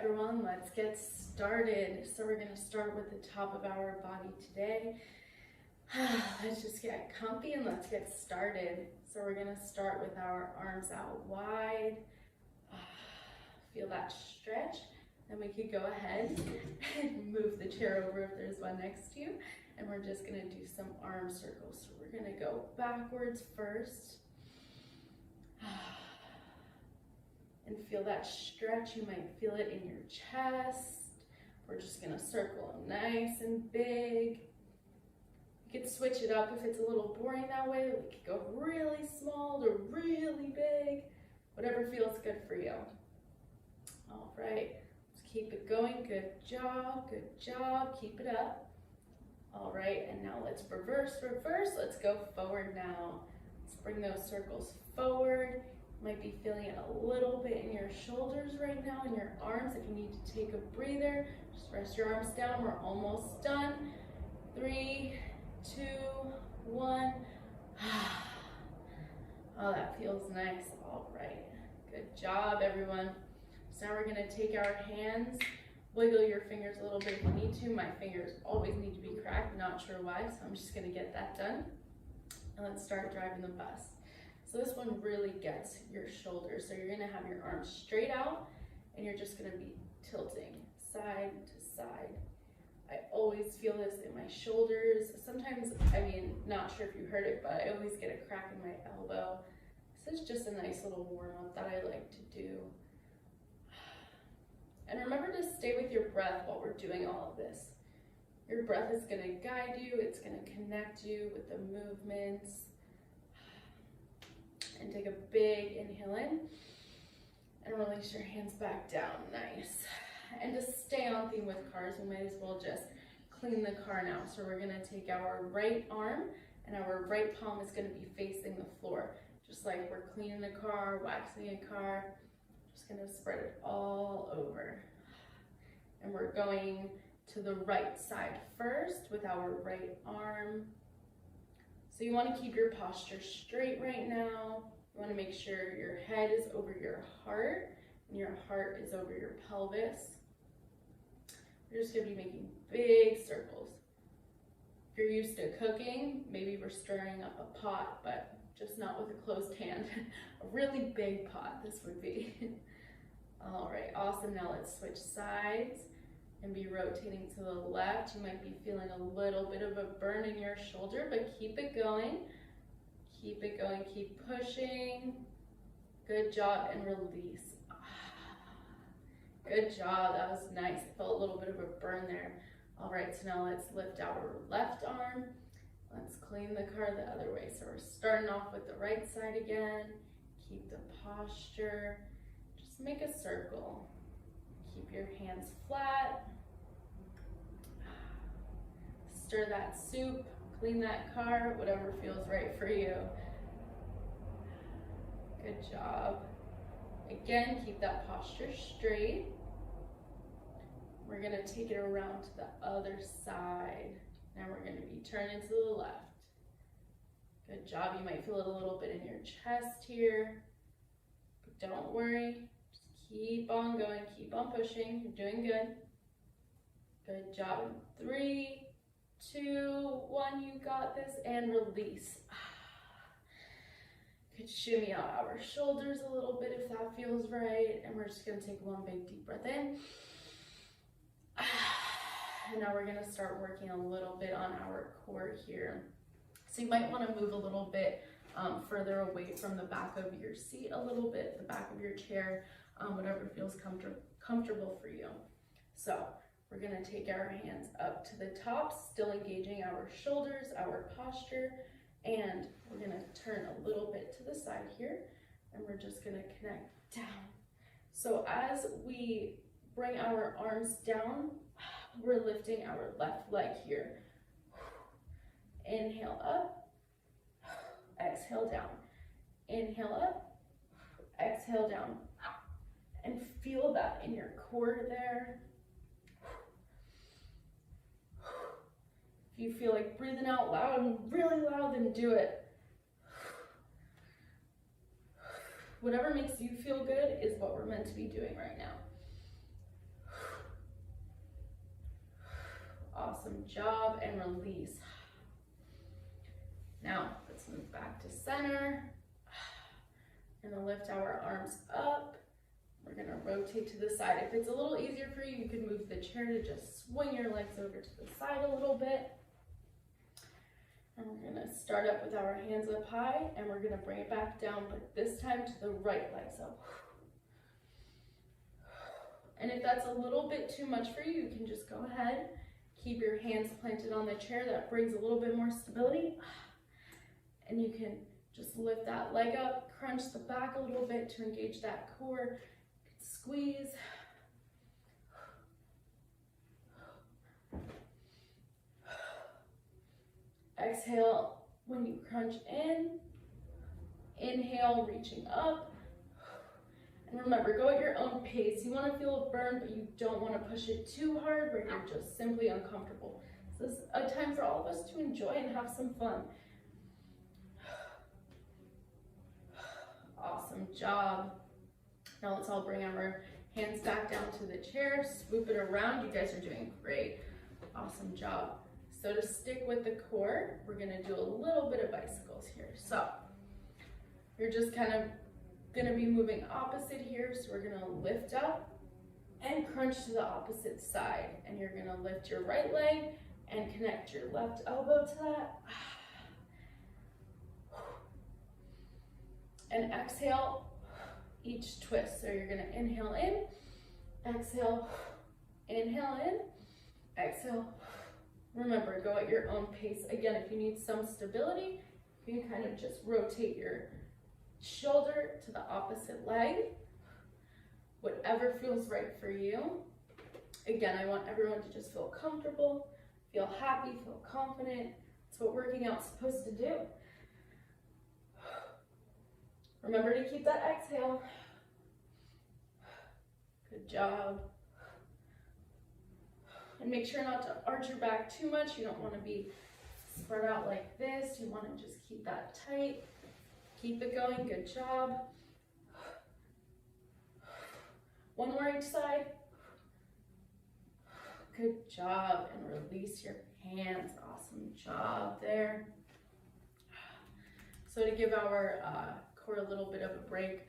everyone, let's get started. So we're gonna start with the top of our body today. Let's just get comfy and let's get started. So we're gonna start with our arms out wide. Feel that stretch. Then we could go ahead and move the chair over if there's one next to you. And we're just gonna do some arm circles. So we're gonna go backwards first. And feel that stretch. You might feel it in your chest. We're just gonna circle them nice and big. You could switch it up if it's a little boring that way. We could go really small to really big. Whatever feels good for you. All right, let's keep it going. Good job, good job. Keep it up. All right, and now let's reverse. Let's go forward now. Let's bring those circles forward. Might be feeling it a little bit in your shoulders right now, in your arms. If you need to take a breather, just rest your arms down. We're almost done. 3, 2, 1. Oh, that feels nice. All right, good job, everyone. So now we're gonna take our hands, wiggle your fingers a little bit if you need to. My fingers always need to be cracked, not sure why, so I'm just gonna get that done. And let's start driving the bus. So this one really gets your shoulders. So you're gonna have your arms straight out and you're just gonna be tilting side to side. I always feel this in my shoulders. Sometimes, not sure if you heard it, but I always get a crack in my elbow. This is just a nice little warm up that I like to do. And remember to stay with your breath while we're doing all of this. Your breath is gonna guide you. It's gonna connect you with the movements. And take a big inhale in and release your hands back down. Nice. And to stay on theme with cars, we might as well just clean the car now. So we're gonna take our right arm and our right palm is gonna be facing the floor. Just like we're cleaning a car, waxing a car. Just gonna spread it all over. And we're going to the right side first with our right arm. So you want to keep your posture straight right now. You want to make sure your head is over your heart and your heart is over your pelvis. We're just going to be making big circles. If you're used to cooking, maybe we're stirring up a pot, but just not with a closed hand. A really big pot, this would be. All right, awesome. Now let's switch sides and be rotating to the left. You might be feeling a little bit of a burn in your shoulder, but keep it going. Keep it going, keep pushing. Good job, and release. Good job, that was nice. I felt a little bit of a burn there. All right, so now let's lift our left arm. Let's clean the car the other way. So we're starting off with the right side again. Keep the posture. Just make a circle. Keep your hands flat. Stir that soup, clean that car, whatever feels right for you. Good job. Again, keep that posture straight. We're gonna take it around to the other side. Now we're gonna be turning to the left. Good job. You might feel it a little bit in your chest here, but don't worry. Keep on going, keep on pushing. You're doing good. Good job. 3, 2, 1, you got this, and release. Could shimmy out our shoulders a little bit if that feels right. And we're just gonna take one big deep breath in. And now we're gonna start working a little bit on our core here. So you might wanna move a little bit further away from the back of your seat a little bit, the back of your chair, whatever feels comfortable for you. So we're gonna take our hands up to the top, still engaging our shoulders, our posture, and we're gonna turn a little bit to the side here, and we're just gonna connect down. So as we bring our arms down, we're lifting our left leg here. Inhale up, exhale down. Inhale up, exhale down. And feel that in your core there. If you feel like breathing out loud and really loud, then do it. Whatever makes you feel good is what we're meant to be doing right now. Awesome job, and release. Now, let's move back to center. We're gonna lift our arms up. We're gonna rotate to the side. If it's a little easier for you, you can move the chair to just swing your legs over to the side a little bit. And we're gonna start up with our hands up high, and we're gonna bring it back down, but this time to the right leg, so. And if that's a little bit too much for you, you can just go ahead, keep your hands planted on the chair. That brings a little bit more stability. And you can just lift that leg up, crunch the back a little bit to engage that core, squeeze. Exhale when you crunch in. Inhale, reaching up. And remember, go at your own pace. You want to feel a burn, but you don't want to push it too hard where you're just simply uncomfortable. So this is a time for all of us to enjoy and have some fun. Awesome job. Now let's all bring our hands back down to the chair, swoop it around. You guys are doing great. Awesome job. So to stick with the core, we're gonna do a little bit of bicycles here. So you're just kind of gonna be moving opposite here. So we're gonna lift up and crunch to the opposite side. And you're gonna lift your right leg and connect your left elbow to that. And exhale each twist. So you're gonna inhale in, exhale, inhale in, exhale. Remember, go at your own pace. Again, if you need some stability, you can kind of just rotate your shoulder to the opposite leg, whatever feels right for you. Again, I want everyone to just feel comfortable, feel happy, feel confident. That's what working out's supposed to do. Remember to keep that exhale. Good job. And make sure not to arch your back too much. You don't want to be spread out like this. You want to just keep that tight. Keep it going. Good job. One more each side. Good job. And release your hands. Awesome job there. So to give our core a little bit of a break,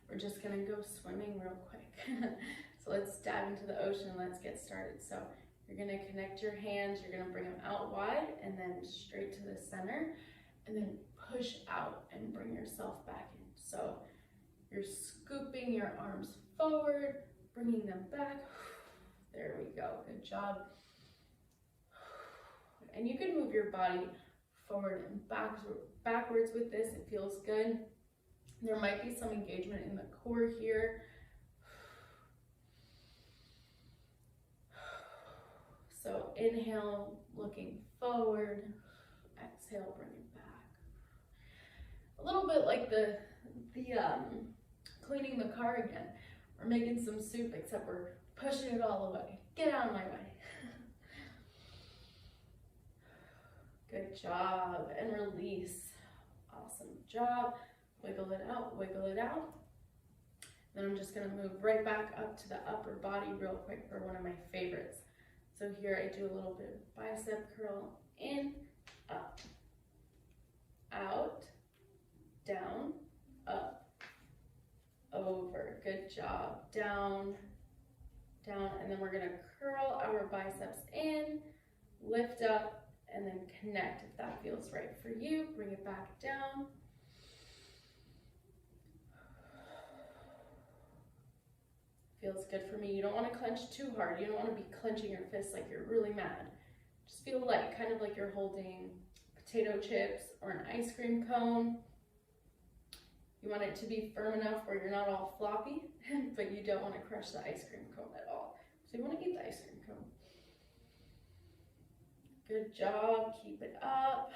we're just gonna go swimming real quick. So let's dive into the ocean and let's get started. So you're gonna connect your hands, you're gonna bring them out wide and then straight to the center, and then push out and bring yourself back in. So you're scooping your arms forward, bringing them back. There we go, good job. And you can move your body forward and backwards with this, it feels good. There might be some engagement in the core here. So inhale, looking forward. Exhale, bring it back. A little bit like the cleaning the car again. We're making some soup, except we're pushing it all away. Get out of my way. Good job, and release. Awesome job. Wiggle it out, wiggle it out. Then I'm just gonna move right back up to the upper body real quick for one of my favorites. So here I do a little bit of bicep curl, in, up, out, down, up, over. Good job. Down, down, and then we're gonna curl our biceps in, lift up, and then connect if that feels right for you. Bring it back down. Feels good for me. You don't want to clench too hard. You don't want to be clenching your fists like you're really mad. Just feel light, kind of like you're holding potato chips or an ice cream cone. You want it to be firm enough where you're not all floppy, but you don't want to crush the ice cream cone at all. So you want to eat the ice cream cone. Good job. Keep it up.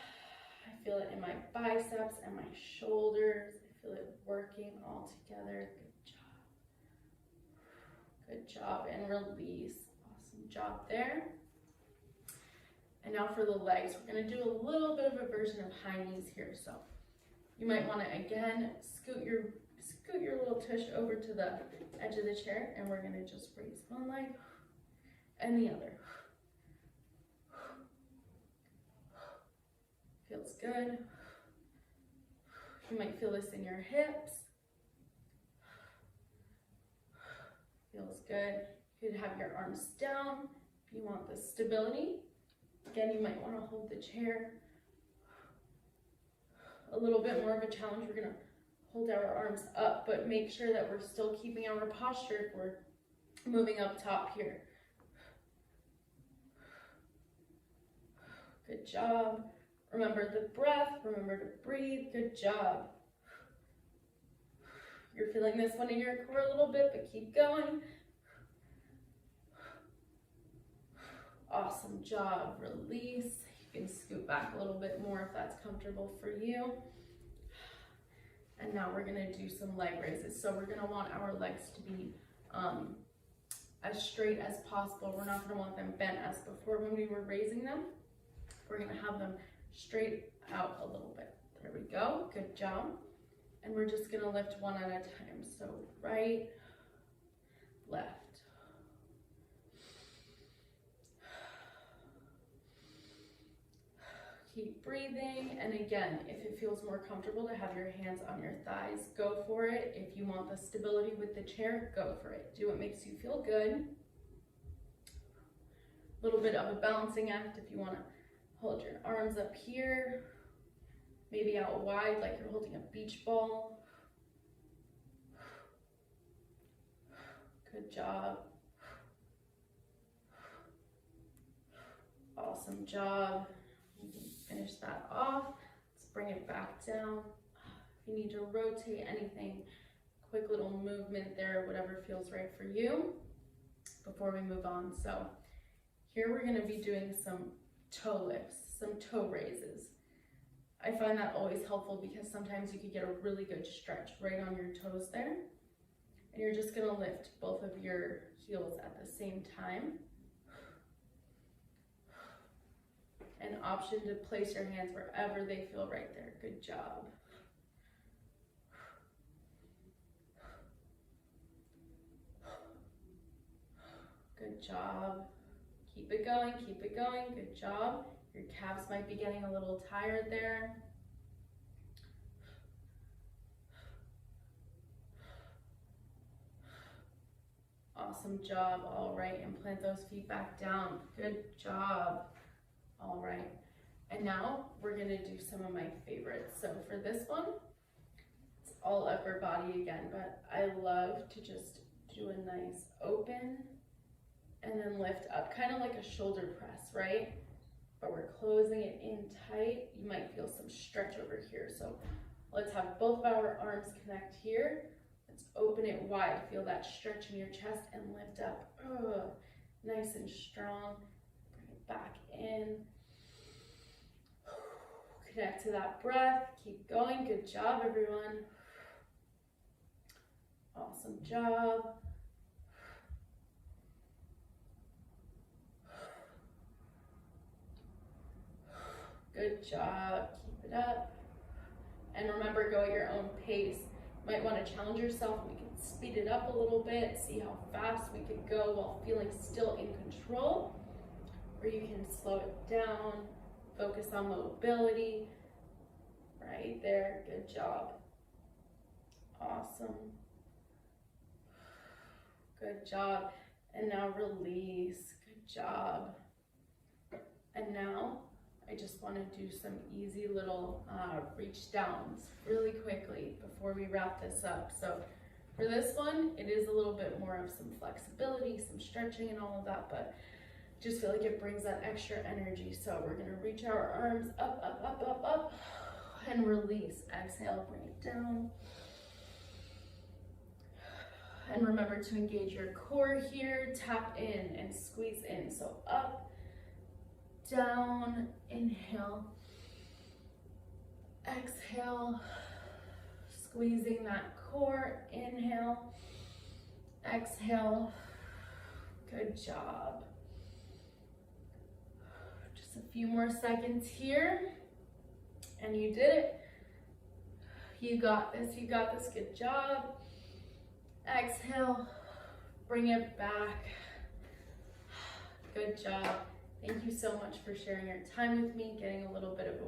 I feel it in my biceps and my shoulders. I feel it working all together. Good job, and release. Awesome job there. And now for the legs, we're gonna do a little bit of a version of high knees here. So you might wanna, again, scoot your little tush over to the edge of the chair, and we're gonna just raise one leg and the other. good. You might feel this in your hips. Feels good. You could have your arms down if you want the stability. Again, you might want to hold the chair. A little bit more of a challenge. We're going to hold our arms up, but make sure that we're still keeping our posture if we're moving up top here. Good job. Remember the breath. Remember to breathe. Good job. You're feeling this one in your core a little bit, but keep going. Awesome job. Release. You can scoot back a little bit more if that's comfortable for you. And now we're going to do some leg raises. So we're going to want our legs to be as straight as possible. We're not going to want them bent as before when we were raising them. We're going to have them straight out a little bit. There we go. Good job. And we're just going to lift one at a time. So right, left. Keep breathing. And again, if it feels more comfortable to have your hands on your thighs, go for it. If you want the stability with the chair, go for it. Do what makes you feel good. A little bit of a balancing act if you want to hold your arms up here, maybe out wide like you're holding a beach ball. Good job. Awesome job. You can finish that off. Let's bring it back down. If you need to rotate anything, quick little movement there, whatever feels right for you before we move on. So here we're going to be doing some toe lifts, some toe raises. I find that always helpful because sometimes you could get a really good stretch right on your toes there. And you're just going to lift both of your heels at the same time. An option to place your hands wherever they feel right there. Good job. Good job. Keep it going, keep it going. Good job. Your calves might be getting a little tired there. Awesome job. All right, and plant those feet back down. Good job. All right, and now we're gonna do some of my favorites. So for this one, it's all upper body again, but I love to just do a nice open and then lift up, kind of like a shoulder press, right? But we're closing it in tight. You might feel some stretch over here. So let's have both of our arms connect here. Let's open it wide. Feel that stretch in your chest and lift up. Oh, nice and strong. Bring it back in. Connect to that breath. Keep going. Good job, everyone. Awesome job. Good job. Keep it up. And remember, go at your own pace. You might want to challenge yourself. We can speed it up a little bit, see how fast we could go while feeling still in control. Or you can slow it down, focus on mobility. Right there. Good job. Awesome. Good job. And now release. Good job. And now I just want to do some easy little reach downs really quickly before we wrap this up. So for this one, it is a little bit more of some flexibility, some stretching and all of that, but just feel like it brings that extra energy. So we're going to reach our arms up, up, up, up, up, and release. Exhale, bring it down. And remember to engage your core here, tap in and squeeze in. So up, down, inhale, exhale, squeezing that core, inhale, exhale. Good job. Just a few more seconds here, and you did it. You got this, you got this. Good job. Exhale, bring it back. Good job. Thank you so much for sharing your time with me, getting a little bit of